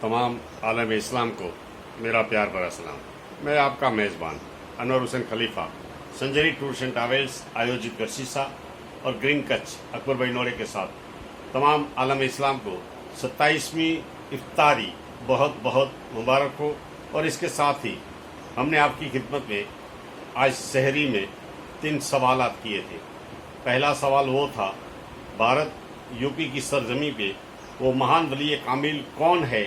तमाम आलम इस्लाम को मेरा प्यार भरा सलाम। मैं आपका मेज़बान अनवर हुसैन खलीफा संजरी टूर्स एंड ट्रैवल्स आयोजित गर्सिसा और ग्रीन कच्छ अकबर भाई नोरे के साथ तमाम आलम इस्लाम को 27वीं इफ्तारी बहुत बहुत मुबारक हो। और इसके साथ ही हमने आपकी खिदमत में आज सहरी में 3 सवालात किए थे। पहला सवाल वो था, भारत यूपी की सरजमी पे वो महान वली कामिल कौन है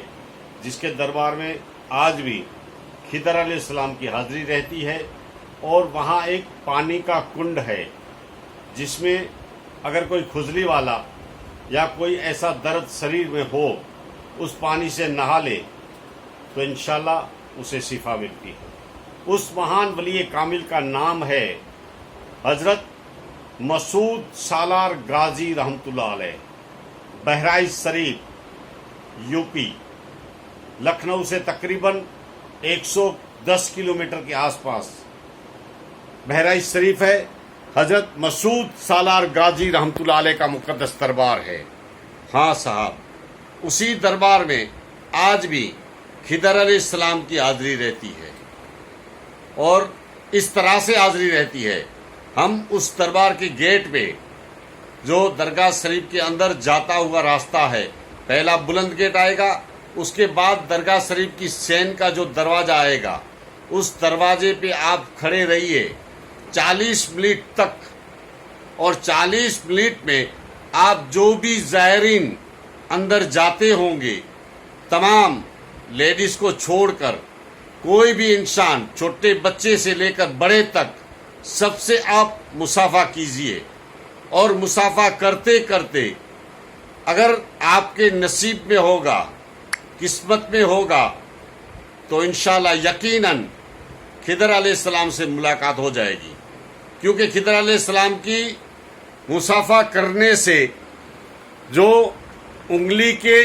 जिसके दरबार में आज भी खिदर अलैहिस्सलाम की हाजिरी रहती है और वहाँ एक पानी का कुंड है जिसमें अगर कोई खुजली वाला या कोई ऐसा दर्द शरीर में हो उस पानी से नहा ले तो इंशाल्लाह उसे शिफा मिलती है। उस महान वली कामिल का नाम है हजरत मसूद सालार गाजी रहमतुल्लाह अलैह, बहराइच शरीफ यूपी, लखनऊ से तकरीबन 110 किलोमीटर के आसपास बहराइच शरीफ है। हजरत मसूद सालार गाजी रहमतुल्लाह अलैह का मुकद्दस दरबार है। हाँ साहब, उसी दरबार में आज भी खिदर अलैहिस्सलाम की हाजिरी रहती है और इस तरह से हाजिरी रहती है। हम उस दरबार के गेट पे जो दरगाह शरीफ के अंदर जाता हुआ रास्ता है, पहला बुलंद गेट आएगा, उसके बाद दरगाह शरीफ की सैन का जो दरवाजा आएगा, उस दरवाजे पे आप खड़े रहिए 40 मिनट तक। और 40 मिनट में आप जो भी ज़ायरीन अंदर जाते होंगे, तमाम लेडीज को छोड़कर कोई भी इंसान, छोटे बच्चे से लेकर बड़े तक, सबसे आप मुसाफा कीजिए। और मुसाफा करते करते अगर आपके नसीब में होगा, किस्मत में होगा, तो इंशाल्लाह यकीनन खिदर अलैहिस्सलाम से मुलाकात हो जाएगी। क्योंकि खिदर अलैहिस्सलाम की मुसाफा करने से जो उंगली के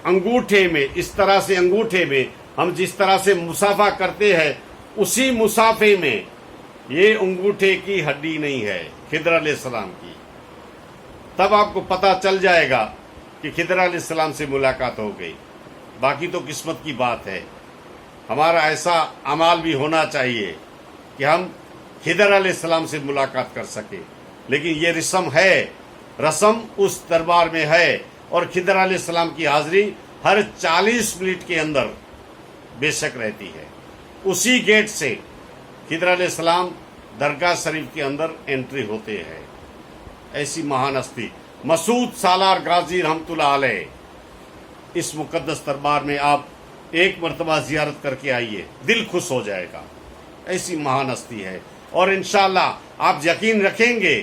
अंगूठे में, इस तरह से अंगूठे में हम जिस तरह से मुसाफा करते हैं, उसी मुसाफे में ये अंगूठे की हड्डी नहीं है खिदर अलैहिस्सलाम की। तब आपको पता चल जाएगा कि खिदर अलैहिस्सलाम से मुलाकात हो गई। बाकी तो किस्मत की बात है। हमारा ऐसा अमाल भी होना चाहिए कि हम खिदर अलैहिस्सलाम से मुलाकात कर सके। लेकिन ये रस्म उस दरबार में है और खिदर अलैहिस्सलाम की हाजिरी हर 40 मिनट के अंदर बेशक रहती है। उसी गेट से खिदर अलैहिस्सलाम दरगाह शरीफ के अंदर एंट्री होते हैं। ऐसी महान हस्ती मसूद सालार गाजी रहमतुल्लाह अलैह, इस मुकद्दस दरबार में आप एक मरतबा जियारत करके आइए, दिल खुश हो जाएगा। ऐसी महान हस्ती है। और इंशाअल्लाह आप यकीन रखेंगे,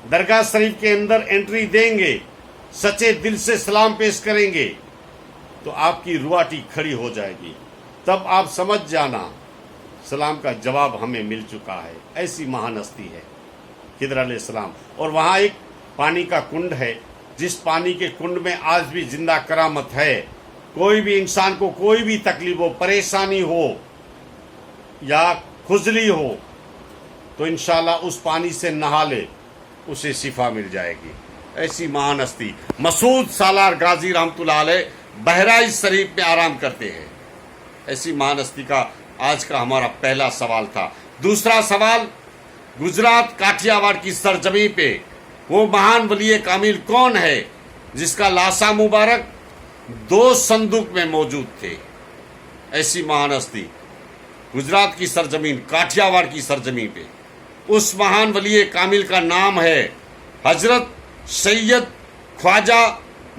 दरगाह शरीफ के अंदर एंट्री देंगे, सच्चे दिल से सलाम पेश करेंगे तो आपकी रुआटी खड़ी हो जाएगी। तब आप समझ जाना सलाम का जवाब हमें मिल चुका है। ऐसी महान हस्ती है खिदर अलैहिस्सलाम। और वहाँ एक पानी का कुंड है, जिस पानी के कुंड में आज भी जिंदा करामत है। कोई भी इंसान को कोई भी तकलीफ हो, परेशानी हो या खुजली हो, तो इंशाल्लाह उस पानी से नहा ले, उसे शिफा मिल जाएगी। ऐसी महान हस्ती मसूद सालार गाजी रहमतुल्लाह अलैह बहराइच शरीफ में आराम करते हैं। ऐसी महान हस्ती का आज का हमारा पहला सवाल था। दूसरा सवाल, गुजरात काठियावाड़ की सरजमी पे वो महान वली कामिल कौन है जिसका लाशा मुबारक 2 संदूक में मौजूद थे। ऐसी महान हस्ती गुजरात की सरजमीन, काठियावाड़ की सरजमी पे, उस महान वली कामिल का नाम है हजरत सैयद ख्वाजा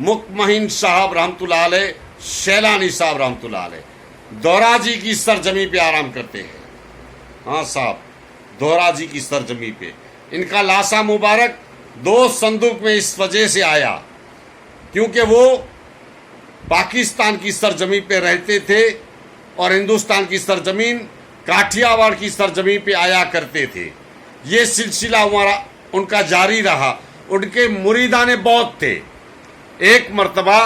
मुकमहीन साहब रहमतुल्लाह अलैह, शैलानी साहब रहमतुल्लाह अलैह, दोराजी की सरजमी पे आराम करते हैं। हाँ साहब, दोराजी की सरजमी पे इनका लाशा मुबारक 2 संदूक में इस वजह से आया क्योंकि वो पाकिस्तान की सरजमी पे रहते थे और हिंदुस्तान की सरजमीन काठियावाड़ की सरजमी पे आया करते थे। ये सिलसिला हमारा उनका जारी रहा। उनके मुरीदाने बहुत थे। एक मर्तबा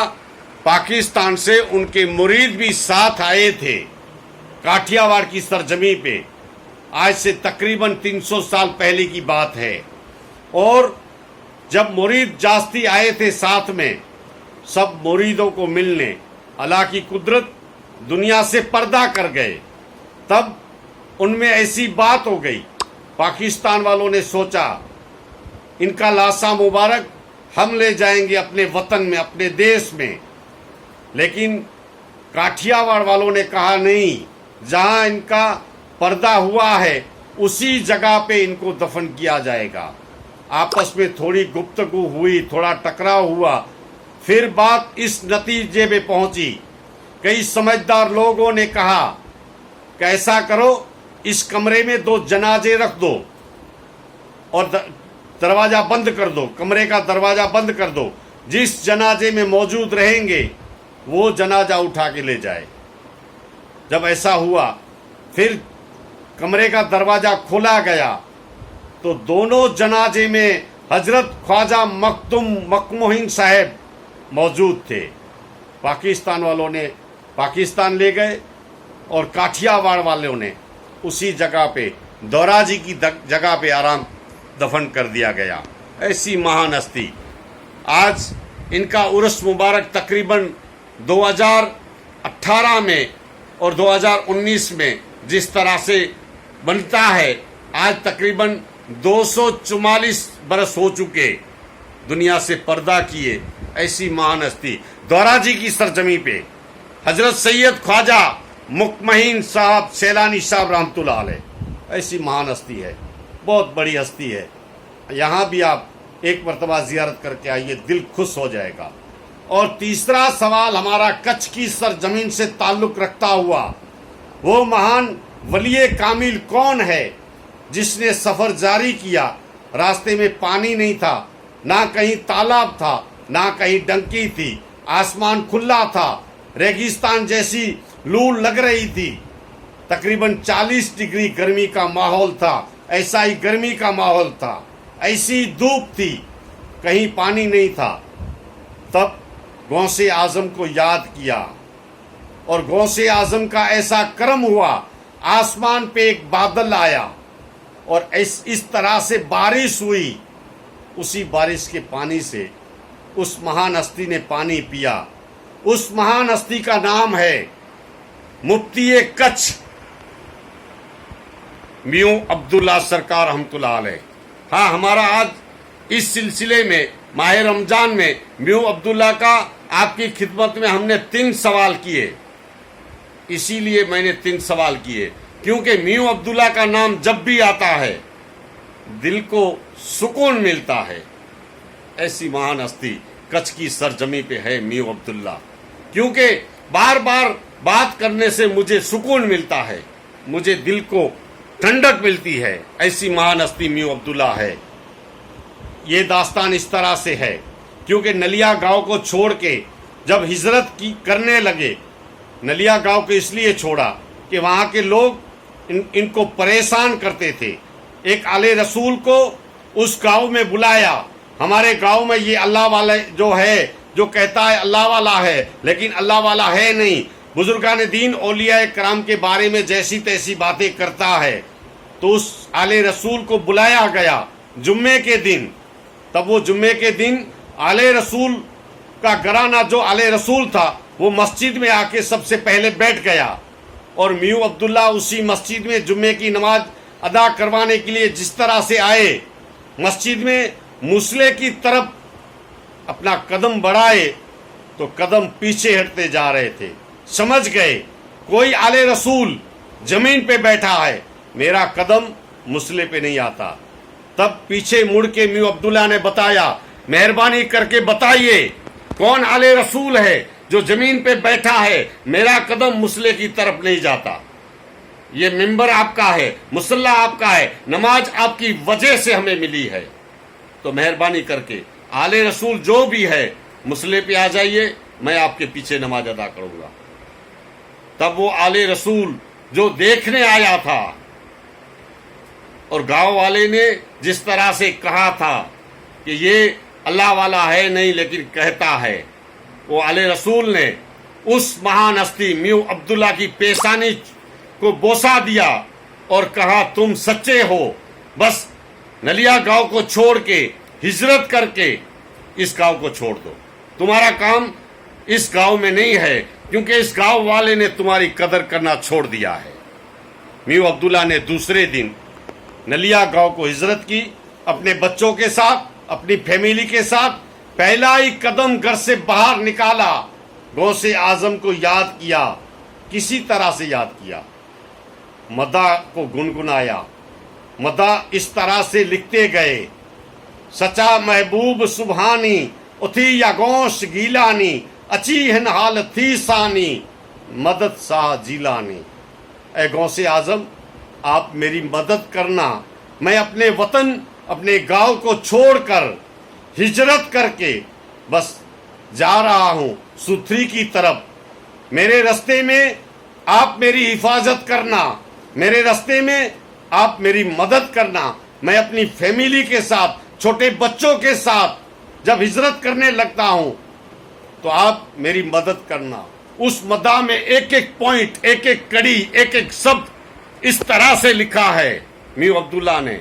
पाकिस्तान से उनके मुरीद भी साथ आए थे काठियावाड़ की सरजमी पे। आज से तकरीबन 300 साल पहले की बात है। और जब मुरीद जास्ती आए थे साथ में, सब मुरीदों को मिलने, अल्लाह की कुदरत दुनिया से पर्दा कर गए। तब उनमें ऐसी बात हो गई, पाकिस्तान वालों ने सोचा इनका लाशा मुबारक हम ले जाएंगे अपने वतन में, अपने देश में। लेकिन काठियावाड़ वालों ने कहा नहीं, जहां इनका पर्दा हुआ है उसी जगह पे इनको दफन किया जाएगा। आपस में थोड़ी गुफ्तगू हुई, थोड़ा टकराव हुआ, फिर बात इस नतीजे पे पहुंची। कई समझदार लोगों ने कहा कि ऐसा करो, इस कमरे में 2 जनाजे रख दो और दरवाजा बंद कर दो, कमरे का दरवाजा बंद कर दो। जिस जनाजे में मौजूद रहेंगे वो जनाजा उठा के ले जाए। जब ऐसा हुआ, फिर कमरे का दरवाजा खोला गया तो दोनों जनाजे में हजरत ख्वाजा मखदूम मकमोहिन साहब मौजूद थे। पाकिस्तान वालों ने पाकिस्तान ले गए और काठियावाड़ वालों ने उसी जगह पे दौराजी की जगह पे आराम दफन कर दिया गया। ऐसी महान हस्ती, आज इनका उर्स मुबारक तकरीबन 2018 में और 2019 में जिस तरह से बनता है, आज तकरीबन 244 बरस हो चुके दुनिया से पर्दा किए। ऐसी महान हस्ती दौराजी की सरजमी पे हजरत सैयद ख्वाजा मुकमहीन साहब सैलानी साहब रहमतुल्लाह अलैह, ऐसी महान हस्ती है, बहुत बड़ी हस्ती है। यहाँ भी आप एक मरतबा जियारत करके आइए, दिल खुश हो जाएगा। और तीसरा सवाल हमारा कच्छ की सरजमीन से ताल्लुक रखता हुआ, वो महान वलिये कामिल कौन है जिसने सफर जारी किया, रास्ते में पानी नहीं था, ना कहीं तालाब था, ना कहीं डंकी थी, आसमान खुला था, रेगिस्तान जैसी लू लग रही थी, तकरीबन 40 डिग्री गर्मी का माहौल था, ऐसा ही गर्मी का माहौल था, ऐसी धूप थी, कहीं पानी नहीं था। तब गौसे आजम को याद किया और गौसे आजम का ऐसा करम हुआ, आसमान पे एक बादल आया और इस तरह से बारिश हुई। उसी बारिश के पानी से उस महान हस्ती ने पानी पिया। उस महान हस्ती का नाम है मुफ्ती कच्छ मियां अब्दुल्ला सरकार रहमतुल्लाह अलैह। हाँ, हमारा आज इस सिलसिले में माह रमजान में मियां अब्दुल्ला का आपकी खिदमत में हमने 3 सवाल किए। इसीलिए मैंने 3 सवाल किए क्योंकि मियां अब्दुल्ला का नाम जब भी आता है दिल को सुकून मिलता है। ऐसी महान हस्ती कच्छ की सरजमी पे है मियां अब्दुल्ला, क्योंकि बार बार बात करने से मुझे सुकून मिलता है, मुझे दिल को ठंडक मिलती है। ऐसी महान हस्ती मियां अब्दुल्ला है। ये दास्तान इस तरह से है क्योंकि नलिया गांव को छोड़ के जब हिजरत करने लगे, नलिया गांव को इसलिए छोड़ा कि वहां के लोग इनको परेशान करते थे। एक आले रसूल को उस गांव में बुलाया, हमारे गांव में ये अल्लाह वाला जो है, जो कहता है अल्लाह वाला है लेकिन अल्लाह वाला है नहीं, बुजुर्गान दीन औलिया कराम के बारे में जैसी तैसी बातें करता है। तो उस आले रसूल को बुलाया गया जुम्मे के दिन। तब वो जुम्मे के दिन आले रसूल का घराना जो आले रसूल था वो मस्जिद में आके सबसे पहले बैठ गया और मियां अब्दुल्ला उसी मस्जिद में जुम्मे की नमाज अदा करवाने के लिए जिस तरह से आए, मस्जिद में मुसले की तरफ अपना कदम बढ़ाए तो कदम पीछे हटते जा रहे थे। समझ गए कोई आले रसूल जमीन पे बैठा है, मेरा कदम मुसले पे नहीं आता। तब पीछे मुड़ के मियां अब्दुल्ला ने बताया, मेहरबानी करके बताइए कौन आले रसूल है जो जमीन पे बैठा है, मेरा कदम मुसले की तरफ नहीं जाता। ये मिंबर आपका है, मुसल्ला आपका है, नमाज आपकी वजह से हमें मिली है, तो मेहरबानी करके आले रसूल जो भी है मुसल्ले पे आ जाइए, मैं आपके पीछे नमाज अदा करूंगा। तब वो आले रसूल जो देखने आया था और गांव वाले ने जिस तरह से कहा था कि ये अल्लाह वाला है नहीं लेकिन कहता है, वो आले रसूल ने उस महान हस्ती मियां अब्दुल्ला की पेशानी को बोसा दिया और कहा, तुम सच्चे हो, बस नलिया गांव को छोड़ के हिजरत करके इस गांव को छोड़ दो, तुम्हारा काम اس گاؤں میں نہیں ہے، کیونکہ اس گاؤں والے نے تمہاری قدر کرنا چھوڑ دیا ہے۔ میو عبداللہ نے دوسرے دن نلیا گاؤں کو ہجرت کی، اپنے بچوں کے ساتھ، اپنی فیملی کے ساتھ پہلا ہی قدم گھر سے باہر نکالا، غوث اعظم کو یاد کیا، کسی طرح سے یاد کیا، مدح کو گنگنایا، مدح اس طرح سے لکھتے گئے: سچا محبوب سبحانی اتھی یا گوش گیلانی، اچی ہن حال تھی ثانی، مدد سا جیلانی۔ اے غوث اعظم، آپ میری مدد کرنا، میں اپنے وطن، اپنے گاؤں کو چھوڑ کر، ہجرت کر کے بس جا رہا ہوں ستھری کی طرف۔ میرے رستے میں آپ میری حفاظت کرنا، میرے رستے میں آپ میری مدد کرنا۔ میں اپنی فیملی کے ساتھ، چھوٹے بچوں کے ساتھ جب ہجرت کرنے لگتا ہوں تو آپ میری مدد کرنا۔ اس مدح میں ایک ایک پوائنٹ، ایک ایک کڑی، ایک ایک شبد اس طرح سے لکھا ہے میو عبداللہ نے۔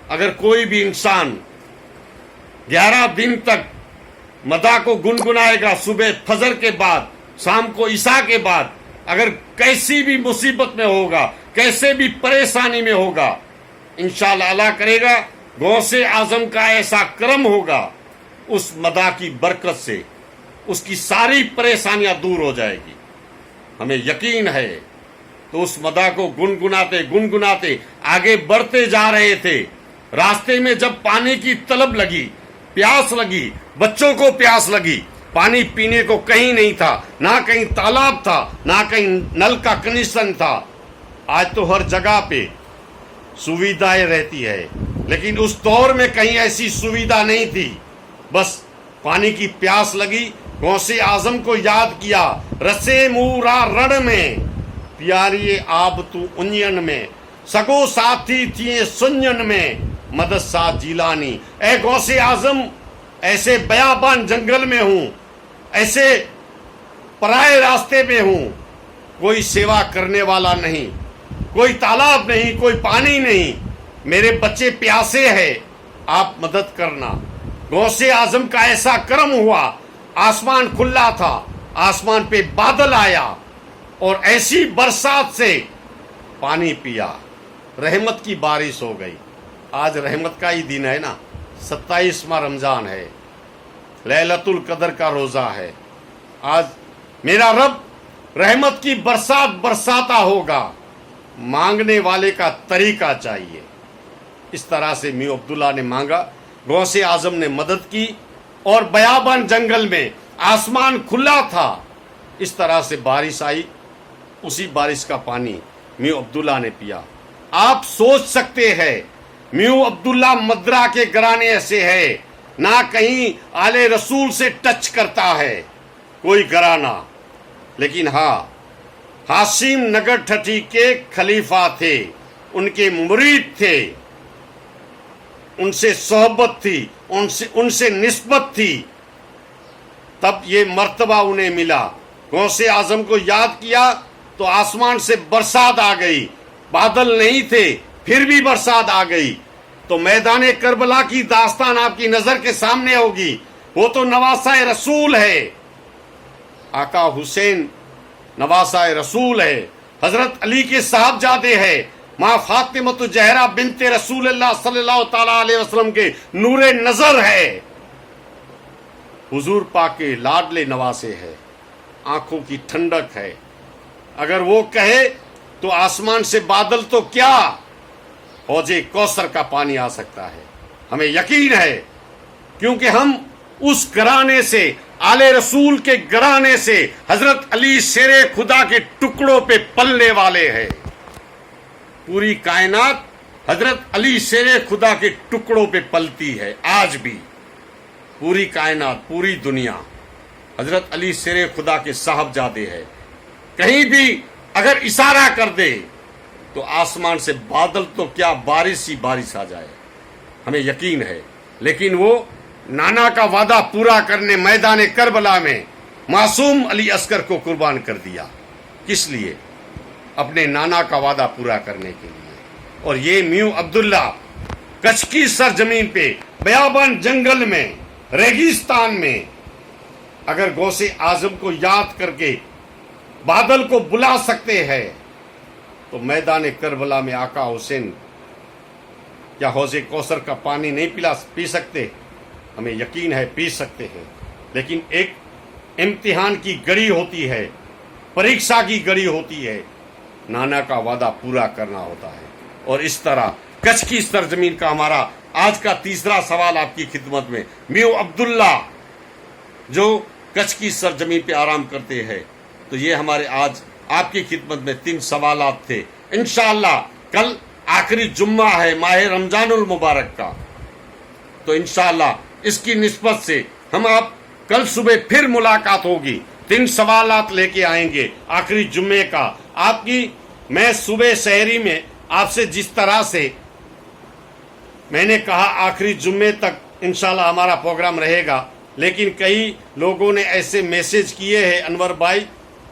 اگر کوئی بھی انسان 11 دن تک مدح کو گنگنائے گا، صبح فجر کے بعد، شام کو عشاء کے بعد، اگر کیسی بھی مصیبت میں ہوگا، کیسے بھی پریشانی میں ہوگا، انشاءاللہ اللہ کرے گا غوث اعظم کا ایسا کرم ہوگا، اس مدح کی برکت سے اس کی ساری پریشانیاں دور ہو جائے گی، ہمیں یقین ہے۔ تو اس مدح کو گنگناتے گنگناتے آگے بڑھتے جا رہے تھے۔ راستے میں جب پانی کی طلب لگی، پیاس لگی، بچوں کو پیاس لگی، پانی پینے کو کہیں نہیں تھا، نہ کہیں تالاب تھا، نہ کہیں نل کا کنیکشن تھا۔ آج تو ہر جگہ پہ سویدھائیں رہتی ہے، لیکن اس دور میں کہیں ایسی سویدھا نہیں تھی۔ بس پانی کی پیاس لگی، غوث اعظم کو یاد کیا: رسے مورا رڑ میں، پیاری آب تو انجن میں، سگو ساتھی تھے سنجن میں، مدد سا جیلانی۔ اے غوث اعظم، ایسے بیابان جنگل میں ہوں، ایسے پرائے راستے میں ہوں، کوئی سیوا کرنے والا نہیں، کوئی تالاب نہیں، کوئی پانی نہیں، میرے بچے پیاسے ہیں، آپ مدد کرنا۔ غوث اعظم کا ایسا کرم ہوا، آسمان کھلا تھا، آسمان پہ بادل آیا اور ایسی برسات سے پانی پیا، رحمت کی بارش ہو گئی۔ آج رحمت کا ہی دن ہے نا، 27واں رمضان ہے، لیلۃ القدر کا روزہ ہے۔ آج میرا رب رحمت کی برسات برساتا ہوگا، مانگنے والے کا طریقہ چاہیے۔ اس طرح سے میو عبداللہ نے مانگا، غوث اعظم نے مدد کی، اور بیابان جنگل میں آسمان کھلا تھا، اس طرح سے بارش آئی، اسی بارش کا پانی میو عبداللہ نے پیا۔ آپ سوچ سکتے ہیں میو عبداللہ مدرا کے گھرانے سے ہے، نہ کہیں آل رسول سے ٹچ کرتا ہے کوئی گھرانہ، لیکن ہاں ہاشم نگر ٹھٹی کے خلیفہ تھے، ان کے مرید تھے، ان سے صحبت تھی، ان سے نسبت تھی، تب یہ مرتبہ انہیں ملا۔ غوث اعظم کو یاد کیا تو آسمان سے برسات آ گئی، بادل نہیں تھے پھر بھی برسات آ گئی۔ تو میدان کربلا کی داستان آپ کی نظر کے سامنے ہوگی، وہ تو نواسہ رسول ہے، آقا حسین نواسہ رسول ہے، حضرت علی کے صاحبزادے ہیں، ماں فاطمہ زہرا بنت رسول اللہ صلی اللہ تعالی علیہ وسلم کے نور نظر ہے، حضور پاک کے لاڈلے نواسے ہے، آنکھوں کی ٹھنڈک ہے۔ اگر وہ کہے تو آسمان سے بادل تو کیا، حوض کوثر کا پانی آ سکتا ہے، ہمیں یقین ہے، کیونکہ ہم اس گھرانے سے، آل رسول کے گھرانے سے، حضرت علی شیر خدا کے ٹکڑوں پہ پلنے والے ہیں۔ پوری کائنات حضرت علی شیر خدا کے ٹکڑوں پہ پلتی ہے، آج بھی پوری کائنات، پوری دنیا حضرت علی شیر خدا کے صاحبزادے ہے۔ کہیں بھی اگر اشارہ کر دے تو آسمان سے بادل تو کیا، بارش ہی بارش آ جائے، ہمیں یقین ہے۔ لیکن وہ نانا کا وعدہ پورا کرنے میدان کربلا میں معصوم علی اصغر کو قربان کر دیا، کس لیے؟ اپنے نانا کا وعدہ پورا کرنے کے لیے۔ اور یہ میو عبداللہ کچھ کی سرزمین پہ، بیابان جنگل میں، ریگستان میں اگر غوث اعظم کو یاد کر کے بادل کو بلا سکتے ہیں تو میدان کربلا میں آقا حسین یا حوض کوثر کا پانی نہیں پی سکتے؟ ہمیں یقین ہے پی سکتے ہیں، لیکن ایک امتحان کی گھڑی ہوتی ہے، پریکشا کی گھڑی ہوتی ہے، نانا کا وعدہ پورا کرنا ہوتا ہے۔ اور اس طرح کچھ کی سرزمین کا ہمارا آج کا تیسرا سوال آپ کی خدمت میں، میو عبداللہ جو کچھ کی سرزمین پہ آرام کرتے ہیں، تو یہ ہمارے آج آپ کی خدمت میں 3 سوالات تھے۔ انشاءاللہ کل آخری جمعہ ہے ماہ رمضان المبارک کا، تو انشاءاللہ اس کی نسبت سے ہم آپ کل صبح پھر ملاقات ہوگی، 3 سوالات لے کے آئیں گے آخری جمعے کا۔ آپ کی میں صبح سحری میں آپ سے جس طرح سے میں نے کہا آخری جمعے تک انشاءاللہ ہمارا پروگرام رہے گا، لیکن کئی لوگوں نے ایسے میسج کیے ہیں انور بھائی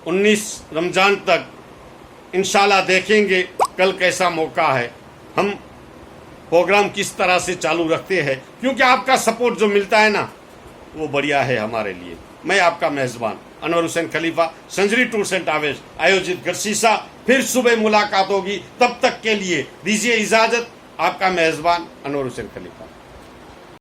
19 رمضان تک، انشاءاللہ دیکھیں گے کل کیسا موقع ہے، ہم پروگرام کس طرح سے چالو رکھتے ہیں، کیونکہ آپ کا سپورٹ جو ملتا ہے نا وہ بڑھیا ہے ہمارے لیے۔ میں آپ کا میزبان انور حسین خلیفہ، سنجری ٹورس اینڈ ٹریولز آیوجت گرسیسا، پھر صبح ملاقات ہوگی، تب تک کے لیے دیجیے اجازت، آپ کا میزبان انور حسین خلیفہ۔